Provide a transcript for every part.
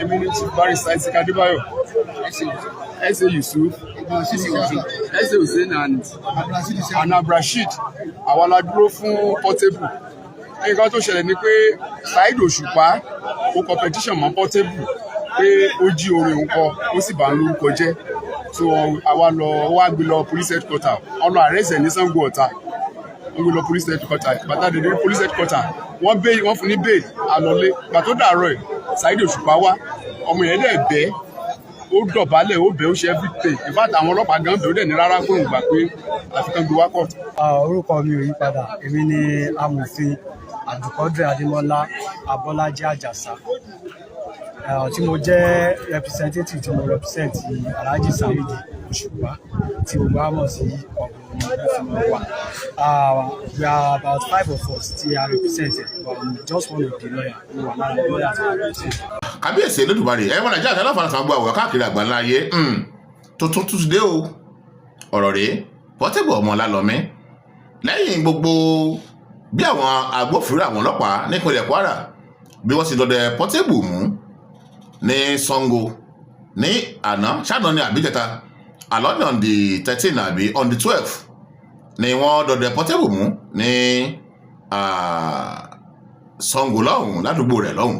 èmi ni Chief Barrister Isaac Adébáyọ̀, S.A. Yusuf, S.A. Hussein and Abdulrasheed. Àwa la dúró fún Portable. Nǹkan tó ṣẹlẹ̀ ni pé Saheed Òṣùpá ó competition mọ́ Portable pé ó jí orin òun kọ ó sì bá ń lórúkọ jẹ́. So àwa wá gbé lọ police headquarter ọ̀nà àrẹ́sẹ̀ ní Sango Ọ̀tà. Wọ́n gbé lọ police headquarter. Bàtà dèdè police headquarter wọ́n fún ní bail àlọ́lé. Gbà tó dàárọ̀ ẹ̀ Saheed Òṣùpá wá ọmọ yẹn dẹ̀ bẹ́ẹ̀ ó dọ̀bálẹ̀ ó bẹ́ẹ̀ ó ṣe everything. In fact àwọn ọlọ́pàá gan bẹ́ẹ̀ ó dẹ̀ ní rárá kó ń gbà pé àfikún gbé wá court. Orúkọ mi ò yí padà, èmi ni amòfin Abdulkadir Adémọ́lá Abọ́lájí Àjàsà tí mo jẹ́ representative tí mo represent Alhaji Saheed Òṣùpá tí gbogbo wa mọ̀ sí ọ̀gbìn wa. We are about 5 of us tí a represent but I'm just one of the lawyers who are now the lawyers to represent. Kábíyèsí Olódùmarè ẹ̀wọ̀n Nàìjíríà tí aláǹfààní kan gbọ́ àwọ̀ káàkiri àgbáńlá ayé tuntun túnṣe o ọ̀rọ̀ rèé Portable ọmọ Ọlálọ́mí lẹ́yìn gbogbo bí àwọn agbófinró àwọn ọlọ́pàá nípínlẹ̀ Kwara bí wọ́n ti dọdẹ Portable mú ní Sango ní àná ṣáàdán ní àbíjẹta àlọ́ ní on the 13 àbí on the 12 ni wọ́n dọdẹ Portable mú ní Sango lọ́hùn ládùúgbò rẹ̀ lọ́hùn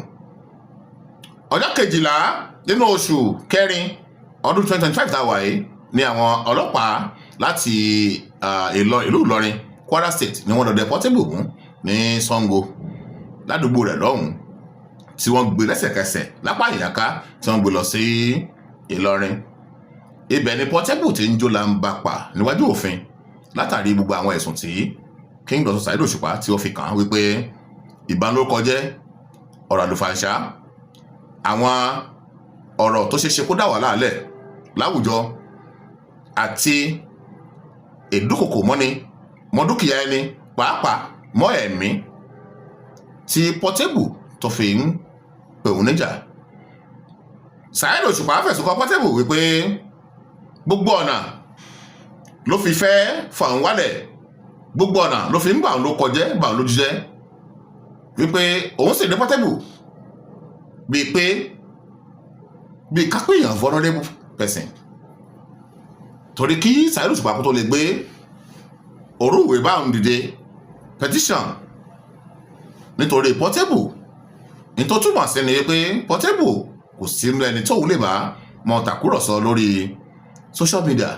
ọjọ́ 12 nínú oṣù kẹrin ọdún 2025 tá a wà yìí ni àwọn ọlọ́pàá láti ìlú Ìlọrin Kwara State ni wọ́n dọdẹ Portable mú ní Sango ládùúgbò rẹ̀ lọ́hùn tí wọ́n gbé lẹ́sẹ̀kẹsẹ̀ lápá ìyàká tí wọ́n gbé lọ sí Ìlọrin. Ibẹ̀ ni Portable ti ń jó lamba pa níwájú òfin látàrí gbogbo àwọn ẹ̀sùn tí King Dr. Saheed Òṣùpá tí ó fi kàn án wípé ìbanilórúkọjẹ́ ọ̀rọ̀ àlùfàǹṣá àwọn ọ̀rọ̀ tó ṣeéṣe kó dá wàhálà lẹ̀ láwùjọ àti ìdúkòkò mọ́ni mọ́ dúkìá ẹni pàápàá mọ́ ẹ̀mí tí Portable tó fi ń pè òun níjà. Saheed Òṣùpá fẹ̀sùn kàn Portable wípé gbogbo ọ̀nà ló fi fẹ́ fà ń wálẹ̀ gbogbo ọ̀nà ló fi ń bà ń ló kọjẹ́ bà ń lójú jẹ́ wípé òun sì ní Portable bíi kápẹ́yàn vulnerable person torí kí Saheed Òṣùpá kó tó lè gbé orúwé bá ń dìde petition nítorí Portable ní tó túmọ̀ sí ni pé Portable kò sínú ẹni tó lè bá mọ tàkúrọ̀sọ lórí social media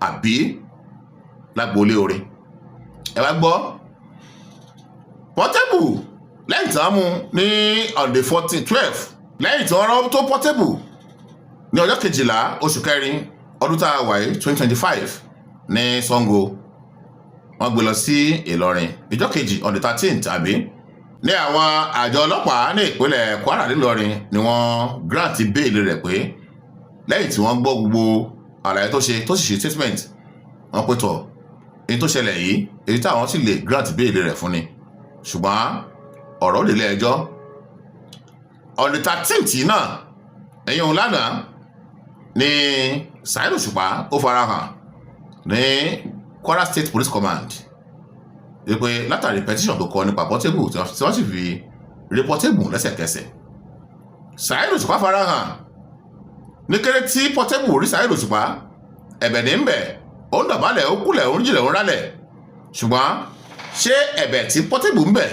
àbí lágboolé orin. Ẹ wá gbọ́ Portable lẹ́yìn tí wọ́n mú ní on the 12 lẹ́yìn tí wọ́n rán tó Portable ní ọjọ́ 12 oṣù kẹrin ọdún tá a wà yìí 2025 ní Sango wọ́n gbé lọ sí Ìlọrin ìjọ́ kejì on the 13th àbí ní àwọn àjọ ọlọ́pàá ní ìpínlẹ̀ Kwara nílọrin ni wọ́n grant bail rẹ̀ pé lẹ́yìn tí wọ́n gbọ́ gbogbo àlàyé tó sì ṣe statement wọ́n pé tọ̀ èyí tó ṣẹlẹ̀ yìí èyí táwọn sì lè grant bail rẹ̀ fún ni ṣùgbọ́n ọ̀rọ̀ ó délé ẹjọ́ on the 13th náà ẹ̀yìn òun lánàá ni Saheed Òṣùpá ó farahàn ní Kwara State Police Command wípé látàrí petition tó kọ nípa Portable tí wọ́n sì fi rí Portable lẹ́sẹ̀kẹsẹ̀. Saheed Òṣùpá farahàn ní kéré tí Portable rí Saheed Òṣùpá ẹ̀bẹ̀ ní ń bẹ̀ ó ń dọ̀bálẹ̀ ó kúlẹ̀ ó ń jìnlẹ̀ ó ń rálẹ̀ ṣùgbọ́n ṣé ẹ̀bẹ̀ tí Portable ń bẹ̀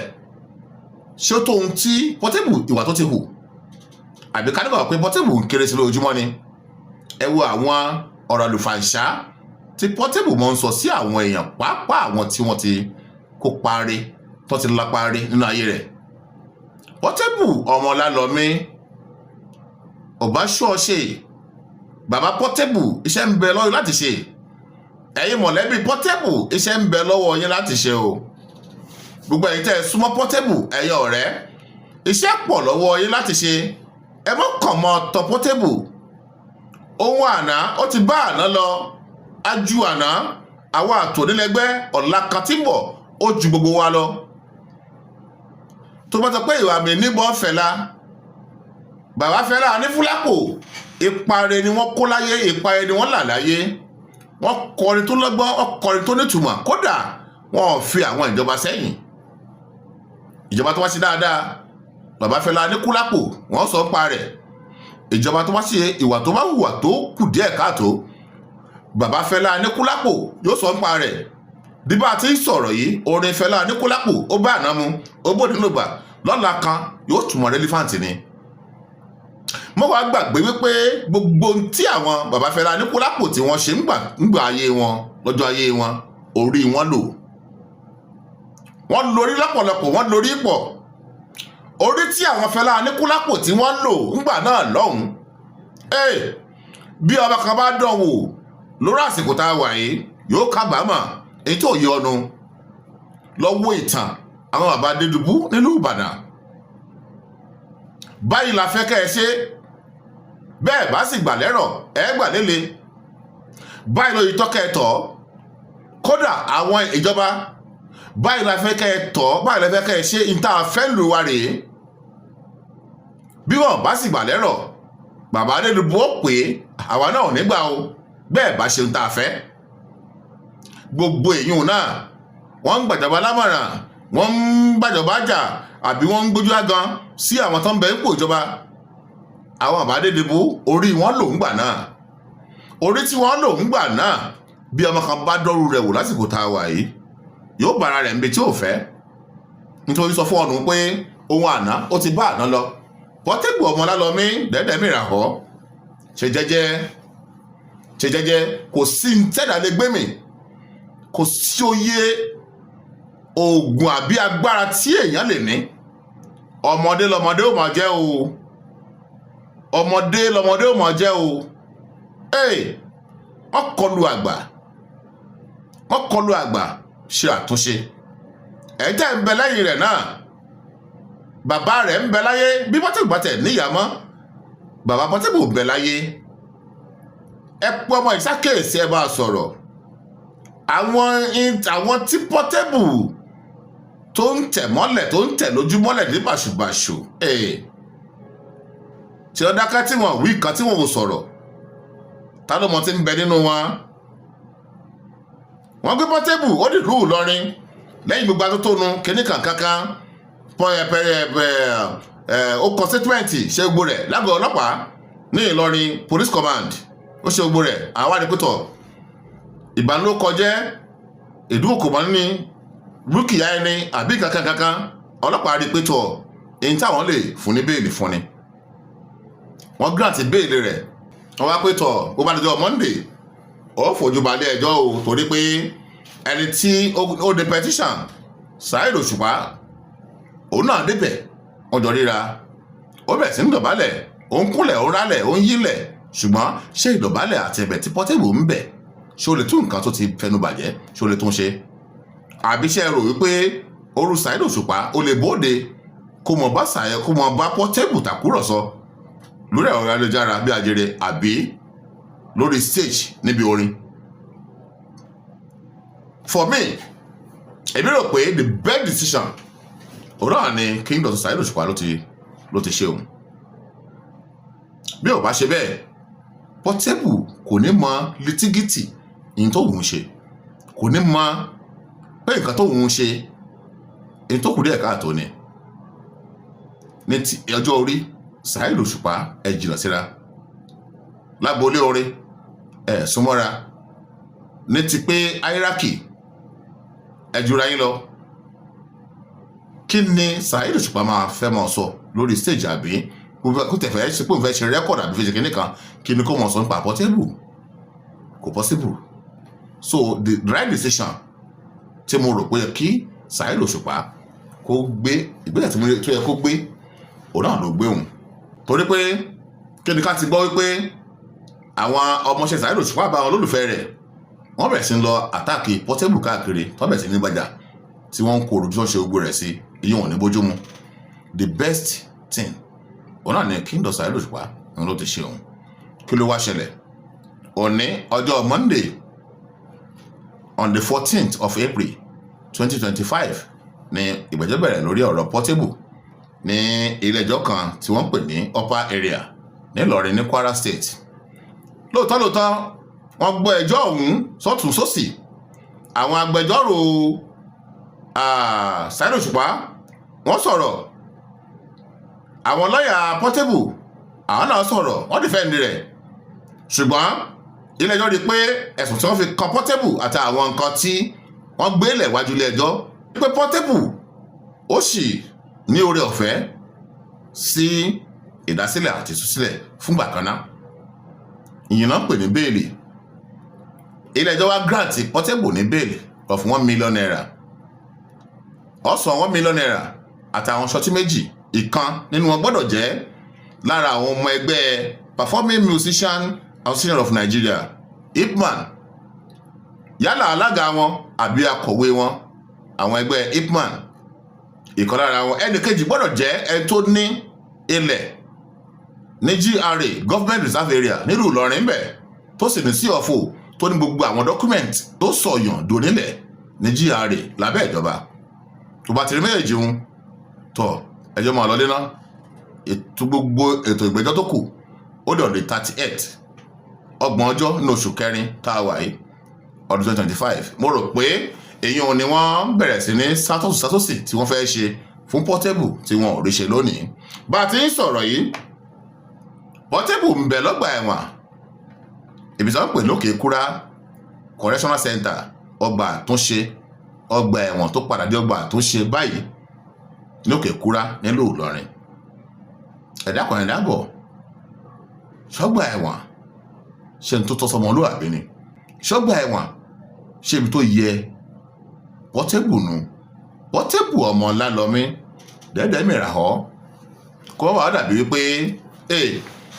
ṣé ó tó ohun tí Portable ìwà tó ti hù àbí ká nígbà pé Portable ń kéré sí lójúmọ́ ni. Ẹ wo àwọn ọ̀rọ̀ àlùfàǹṣá tí Portable mọ̀ ń sọ sí àwọn èèyàn pàápàá àwọn tí wọ́n ti kó parí tó ti lápárí nínú ayé rẹ̀. Portable ọmọ Ọlálọ́mí ọbaṣọ́ọ̀ṣe bàbá Portable iṣẹ́ ń bẹ lọ́wọ́ láti ṣe ẹ̀yin mọ̀lẹ́bí Portable iṣẹ́ ń bẹ lọ́wọ́ yín láti ṣe o gbogbo ẹ̀yin tẹ́ ẹ súnmọ́ Portable ẹ̀yin ọ̀rẹ́ iṣẹ́ pọ̀ lọ́wọ́ yín láti ṣe ẹ mọ́ kàn mọ́ tọ Portable ohun àná ó ti bá àná lọ ajú àná àwọn àtònílẹ́gbẹ́ ọ̀la kan tí ń bọ̀ ó ju gbogbo wa lọ tó bá sọ pé ìwà mi níbọn Fẹlá bàbá Fẹlá Anífúlápò ìparẹ ni wọ́n kó láyé ìparẹ ni wọ́n là láyé wọ́n kọrin tó lọ́gbọ́n wọ́n kọrin tó nítumọ̀ kódà wọ́n fi àwọn ìjọba sẹ́yìn ìjọba tó wá sí dáadáa bàbá Fẹlá Aníkúlápò wọ́n sọ ń pa rẹ̀. Ìjọba tó bá ṣe ìwà tó bá hùwà tó kù díẹ̀ káàtó, bàbá Fẹlá Aníkúlápò yóò sọ ń pa rẹ̀. Bí bá ti ń sọ̀rọ̀ yìí, orin Fẹlá Aníkúlápò ó bá àná mu, ó bó nínú gbà, lọ́la kan yóò túmọ̀ relevant ni. Mo wá gbàgbé wípé gbogbo tí àwọn bàbá Fẹlá Aníkúlápò tí wọ́n ṣe ń gbà ayé wọn lọ́jọ́ ayé wọn, orí wọn lò. Wọ́n lórí lọ́pọ̀lọpọ̀, wọ́n lórí pọ̀. Orí tí àwọn Fẹlá Aníkúlápò tí wọ́n lò ńgbà náà lọ́hùn. Bí ọba kan bá dán wò lórí àsìkò tá a wà yìí, yóò kábàámọ̀ èyí tó yẹ ọnu lọ́wọ́ ìtàn àwọn bàbá Adédùbú nílùú Ìbàdàn. Báyìí la fẹ́ kẹ́ ẹ ṣe, bẹ́ẹ̀ bá sì gbà lẹ́rọ̀ ẹ gbà léle. Báyìí ló yí tọ́kẹ́ ẹ tọ́, kódà àwọn ìjọba báyìí la fẹ́ kẹ́ ẹ tọ́, báyìí la fẹ́ kẹ́ ẹ ṣe ìta fẹ́ lù wá rèé. Bí wọ́n bá sì gbà lẹ́rọ̀, bàbá Adédùbú ó pè é, àwa náà ò ní gbà o, bẹ́ẹ̀ bá ṣe ń ta fẹ́. Gbogbo èyún náà wọ́n ń gbàjọba lámọ̀ràn, wọ́n ń gbàjọba jà, àbí wọ́n ń gbójú àgan sí àwọn tó ń bẹ ipò ìjọba. Àwọn bàbá Adédùbú orí wọn lò ń gbà náà. Orí tí wọ́n lò ń gbà náà, bí ọmọ kan bá dọ́rù rẹ̀ wò lásìkò tá a wà yìí, yóò bára rẹ̀ níbi tí ò fẹ́. Nítorí sọ fún ọ̀nù pé ohun àná ó ti bá àná lọ. Portable ọmọ Ọlálọmí dẹ́dẹ́ mìíràn họ. Ṣe jẹ́jẹ́ kò sí ń tẹ́dà lè gbé mi. Kò sí òye oògùn àbí agbára tí èèyàn lè ní. Ọmọdé lọmọdé ó máa jẹ́ o. Ọmọdé lọmọdé ó máa jẹ́ o. Wọ́n kọlu àgbà ṣe àtúnṣe. Ẹ̀jẹ̀ ń bẹ lẹ́yìn rẹ̀ náà. Bàbá rẹ̀ ń bẹ láyé bí Portable tẹ̀ níyà mọ́. Bàbá Portable ń bẹ láyé. Ẹ pé ọmọ ìsákèésí ẹ bá sọ̀rọ̀. Àwọn tí Portable tó ń tẹ̀ mọ́lẹ̀ tó ń tẹ̀ lójú mọ́lẹ̀ ní bàṣubàṣu. Tí ó dáká tí wọ́n wí kan tí wọ́n ò sọ̀rọ̀. Ta ló mọ tí ń bẹ nínú wọn? Wọ́n gbé Portable ó dìlú Ìlọrin lẹ́yìn gbogbo atótónu kíní kankan ó constituent ṣe gbogbo rẹ̀ lágọ̀ọ́ ọlọ́pàá ní Ìlọrin police command ó ṣe gbogbo rẹ̀ àwọn àdìpútọ̀ ìbánilókọjẹ́ ìdúnkòmọ́ ní dúkìá ẹni àbí kankan ọlọ́pàá rí pé tọ̀ èyí táwọn lè fún ní béèlì fún ni. Wọ́n grant béèlì rẹ̀ wọ́n wá pé tọ̀ ó bá dọjọ́ Monday ó fojú balẹ̀ ẹjọ́ o, torí pé ẹni tí ó de petition Saheed Òṣùpá òun náà débẹ̀ wọ́n jọ ríra, ó bẹ̀rẹ̀ sí ń dọ̀bálẹ̀, ó ń kúnlẹ̀, ó ń rálẹ̀, ó ń yílẹ̀, ṣùgbọ́n ṣé ìdọ̀bálẹ̀ àti ẹ̀bẹ̀ tí Portable ń bẹ̀ ṣé ó lè tún nǹkan tó ti fẹnu bàjẹ́ ṣé ó lè tún ṣe? Àbí ṣé ẹ rò wípé orú Saheed Òṣùpá ó lè bóde kó mọ bá Portable tàkúrọ̀sọ lórí ẹ̀rọ ayélujára bí ajere àbí lórí stage níbi orin? For me, èmi rò pé the best decision òun náà ni kí Dr. Saheed Òṣùpá ló ti ṣe òun. Bí ò bá ṣe bẹ́ẹ̀, Portable kò ní mọ litigity ìyìn tó wùn ṣe, kò ní mọ pé nǹkan tó wùn ṣe èyí tó kù díẹ̀ káàtó ni. Ní ti ọjọ́ orí Saheed Òṣùpá ẹ jìnnà síra, lágboolé orin ẹ súnmọ́ra, ní ti pé hierarchy ẹ jura yín lọ. Kí ni Saheed Òṣùpá máa fẹ́ mọ̀ sọ lórí stage àbí kó tẹ̀fẹ́ ṣe pé òun fẹ́ ṣe rẹ́kọ̀dù àbí fèsì kìíní kan kí ni kó mọ̀ sọ nípa Portable? Kò possible. So the right decision tí mo rò pé kí Saheed Òṣùpá kó gbé ìgbésẹ̀ tó yẹ kó gbé òun náà ló gbé òun. Torí pé kí ni ká ti gbọ́ wípé àwọn ọmọọṣẹ́ Saheed Òṣùpá bá wọn olólùfẹ́ rẹ̀ wọ́n bẹ̀rẹ̀ sí ń lọ àtáàkì Portable káàkiri, wọ́n bẹ̀rẹ̀ sí ní gbàjà tí wọ́n ń kó orújú ṣe gbogbo rẹ̀ sí iye wọn ní bójúmu. The best thing òun náà ní kí Dr. Saheed Òṣùpá òun ló ti ṣe òun. Kí ló wá ṣẹlẹ̀? Òní ọjọ́ Monday on the 14th of April 2025 ní ìgbẹ́jọ́ bẹ̀rẹ̀ lórí ọ̀rọ̀ Portable ní ilé-ẹjọ́ kan tí wọ́n pè ní Upper Area ní Ìlọrin ní Kwara State. Lóòótọ́ wọ́n gbọ́ ẹjọ́ ọ̀hún sọ́tún sósì. Àwọn agbẹjọ́rò Saheed Òṣùpá wọ́n sọ̀rọ̀ àwọn lọ́ọ̀yà Portable àwọn náà sọ̀rọ̀ wọ́n dìfẹ́ǹdì rẹ̀ ṣùgbọ́n ilé-ẹjọ́ rí pé ẹ̀sùn tí wọ́n fi kan Portable àti àwọn nǹkan tí wọ́n gbé lẹ̀ wájú ilé-ẹjọ́ pé Portable ó sì ní oore ọ̀fẹ́ sí ìdásílẹ̀ àti ìtúsílẹ̀ fúngbà kan náà ìyẹn náà pè ní bẹ́ẹ̀lì ilé-ẹjọ́ wá grant Portable ní bẹ́ẹ̀lì of 1 million naira ó san 1 million naira àtàwọn ṣọtí méjì ìkan nínú wọn gbọ́dọ̀ jẹ́ lára àwọn ọmọ ẹgbẹ́ Performing Musician Association of Nigeria IPMAN yálà alága wọn àbí akọ̀wé wọn àwọn ẹgbẹ́ IPMAN ìkan lára wọn ẹnì kejì gbọ́dọ̀ jẹ́ ẹni tó ní ilẹ̀ ní GRA Government Reserve Area nílùú Ìlọrin bẹ̀ tó sì ní CFO tó ní gbogbo àwọn document tó sọ̀yàn dònílẹ̀ ní GRA lábẹ́ ìjọba tó bá ti rí méjèèjì ń tọ̀ ẹjọ́ máa lọlé náà ètò gbogbo ètò ìgbẹ́jọ́ tó kù ó dẹ̀ ọ̀dẹ̀ 38 ọgbọ̀n ọjọ́ ní oṣù kẹrin tá a wà yìí ọdún 2025 mo rò pé èyí ò ní wọ́n bẹ̀rẹ̀ sí ní sátòsí tí wọ́n fẹ́ ṣe fún Portable tí wọ́n ò rí ṣe lónìí bá a ti ń sọ̀rọ̀ yìí Portable ń bẹ lọ́gbà ẹ̀wọ̀n ibi tí wọ́n pè lókè kúrá correctional center ọgbà àtúnṣe ọgbà ẹ̀wọ̀n tó padà dé ọgbà àtúnṣe báyìí lókè kúrá nílùú Ìlọrin ẹ̀dá kan ẹ̀dá bọ̀ ṣọ́gbà ẹ̀wọ̀n ṣe ń tó tọ́ sọmọlúwàbí ni ṣọ́gbà ẹ̀wọ̀n ṣe ibi tó yẹ Portable nu Portable ọmọ Lálọmí dẹ́dẹ́ mìíràn họ kó wàá dàbí wípé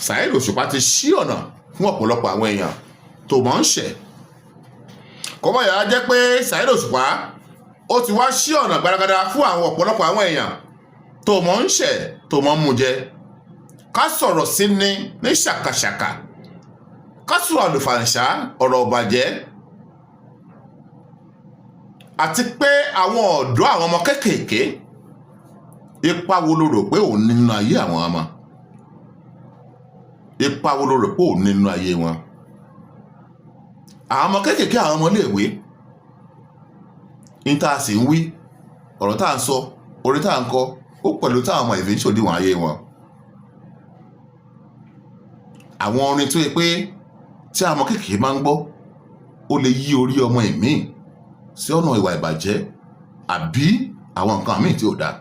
Saheed Òṣùpá ti ṣí ọ̀nà fún ọ̀pọ̀lọpọ̀ àwọn èèyàn tó mọ̀ ń ṣẹ̀ kó wàá yàrá jẹ́ pé Saheed Òṣùpá ó ti wá ṣí ọ̀nà gbaragada fún àwọn ọ̀pọ̀lọpọ̀ àwọn èèyàn tó mọ̀ ń ṣẹ̀ tó mọ̀ ń mú jẹ ká sọ̀rọ̀ sí ní ṣàkàṣàkà ká sọ̀rọ̀ àlùfàǹṣá ọ̀rọ̀ ọ̀bàjẹ́ àti pé àwọn ọ̀dọ́ àwọn ọmọ kéékèèké ipa wo lo rò pé òun nínú ayé àwọn ọmọ ipa wo lo rò pé òun nínú ayé wọn àwọn ọmọ kéékèèké àwọn ọmọ iléèwé ní tá a sì ń wí ọ̀rọ̀ tá a ń sọ orí tá a ń kọ ó pẹ̀lú táwọn ọmọ ìfẹ́ ń ṣòdiwọ̀n ayé wọn àwọn orin tó yẹ pé tí àwọn ọmọ kéékèèké máa ń gbọ́ ó lè yí orí ọmọ ìmíì sí ọ̀nà ìwà ìbàjẹ́ àbí àwọn nǹkan míì tí ò dáa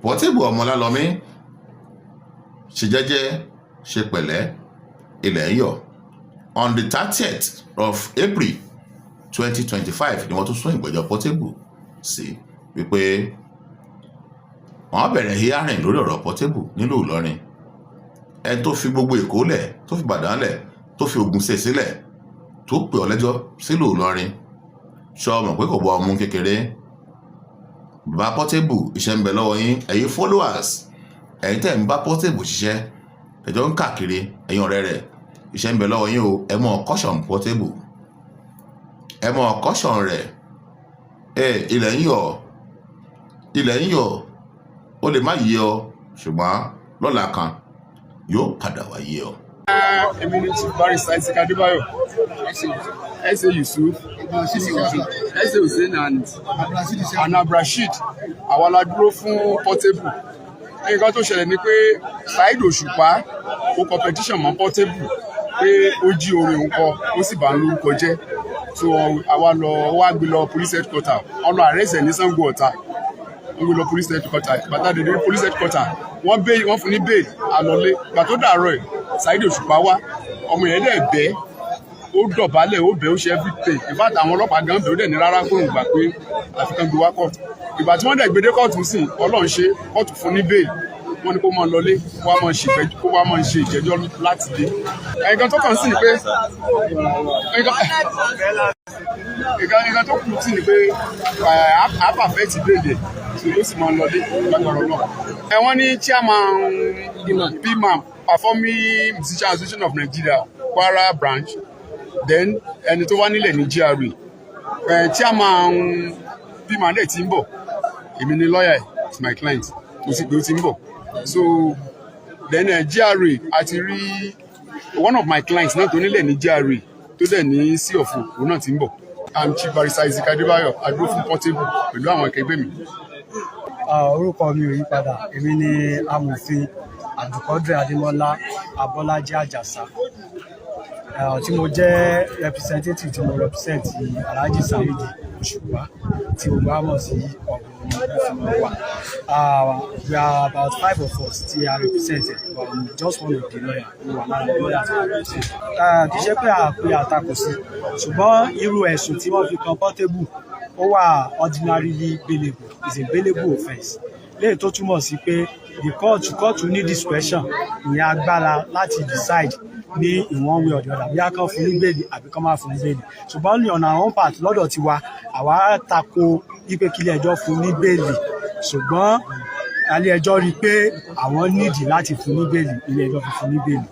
Portable ọmọ Lálọmí ṣe jẹ́jẹ́ ṣe pẹ̀lẹ́ ilẹ̀ ń yọ̀ on the 30th of April 2025 ni wọ́n tún sún ìgbẹ́jọ́ Portable sí wípé wọ́n bẹ̀rẹ̀ hearing lórí ọ̀rọ̀ Portable nílùú Ìlọrin ẹni tó fi gbogbo Èkó lẹ̀ tó fi Ìbàdàn lẹ̀ tó fi Ògùn ṣe sílẹ̀ tó pè ọ́ lẹ́jọ́ sílùú Ìlọrin ṣọ mọ̀ pé kò bọ́ ọmú kékeré bá Portable iṣẹ́ ń bẹ lọ́wọ́ yín ẹ̀yin followers ẹ̀yin tẹ̀ ń bá Portable ṣiṣẹ́ ẹjọ́ ń káàkiri ẹ̀yin ọ̀rẹ́ rẹ̀ iṣẹ́ ń bẹ lọ́wọ́ yín o ẹ mọ̀ caution Portable ẹ mọ̀ caution rẹ̀ ilẹ̀ ń yọ̀ ó lè má yí ọ ṣùgbọ́n lọ́la kan yóò padà wá yí ọ. èmi ni Chief Barrister Isaac Adébáyọ̀ S.A. Yusuf S.A. Hussein and Abdulrasheed àwa la dúró fún Portable nǹkan tó ṣẹlẹ̀ ni pé Saheed Òṣùpá ó competition mọ́ Portable pé ó jí orin òun kọ ó sì bá ń lórúkọ jẹ́ so àwa lọ wá gbé lọ police headquarter ọ̀nà àrẹ́sẹ̀ ní Ṣàngó Ọ̀tà wọ́n gbé lọ police headquarter bàtà dédé police headquarter wọ́n fún ní bail àlọ́lé gbà tó dàárọ̀ ẹ̀ Saheed Òṣùpá wá ọmọ yẹn dẹ̀ bẹ́ẹ̀ ó dọ̀bálẹ̀ ó bẹ́ẹ̀ ó ṣe everything in fact àwọn ọlọ́pàá gan bẹ́ẹ̀ ó dẹ̀ ní rárá kó ń gbà pé àfikún gbé wá court ìgbà tí wọ́n dẹ̀ gbé dé kóòtù sí Ọlọ́run ṣe kóòtù fún ní bail wọ́n ní kó máa lọlé kó wá máa ṣe ìjẹ́jọ́ láti dé ẹ̀yìn tó kàn sí ni pé nǹkan tó kù sí ni pé àpàfẹ́ ti béèlè tí ó sì máa lọlé lágbára náà. Wọ́n ní chairman PMAM Performing Musician Association of Nigeria Kwara branch then ẹni tó wá nílẹ̀ ní GRA chairman PMAM dẹ̀ ti ń bọ̀ èmi ni lawyer it's my client mo sì pé ó ti ń bọ̀ so then GRA àti rí one of my clients náà tó nílẹ̀ ní GRA tó dẹ̀ ní sí ọ̀fọ̀ òun náà ti ń bọ̀. I'm Chief Barrister Isaac Adébáyọ̀ adúró fún Portable pẹ̀lú àwọn akẹgbẹ́ mi. Orúkọ mi ò yí padà, èmi ni amòfin Abdulkadir Adémọ́lá Abọ́lájí Àjàsá, tí mo jẹ́ representative tí mo represent Alhaji Saheed Òṣùpá tí gbogbo wa mọ̀ sí Ọ̀gbẹ́ni wa. We are about 5 of us tí a represent, but I'm just one of the lawyers who are now lawyers to represent. Kì í ṣe pé a pe àtakò sí, ṣùgbọ́n irú ẹ̀sùn tí wọ́n fi kan Portable ó wà ordinarily bailable, is a bailable offence. Léyìí tó túmọ̀ sí pé the court ní discretion, ìyẹn agbára láti decide ní in one way or the other bí a kàn fún ní bẹ́ẹ̀lì àbí kàn máa fún ní bẹ́ẹ̀lì. Ṣùgbọ́n ní ọ̀nà àwọn part lọ́dọ̀ tiwa àwa tako wípé kílé ẹjọ́ fún ní bẹ́ẹ̀lì, ṣùgbọ́n ilé ẹjọ́ rí i pé àwọn nídìí láti fún ní bẹ́ẹ̀lì, ilé ẹjọ́ fi fún ní bẹ́ẹ̀lì.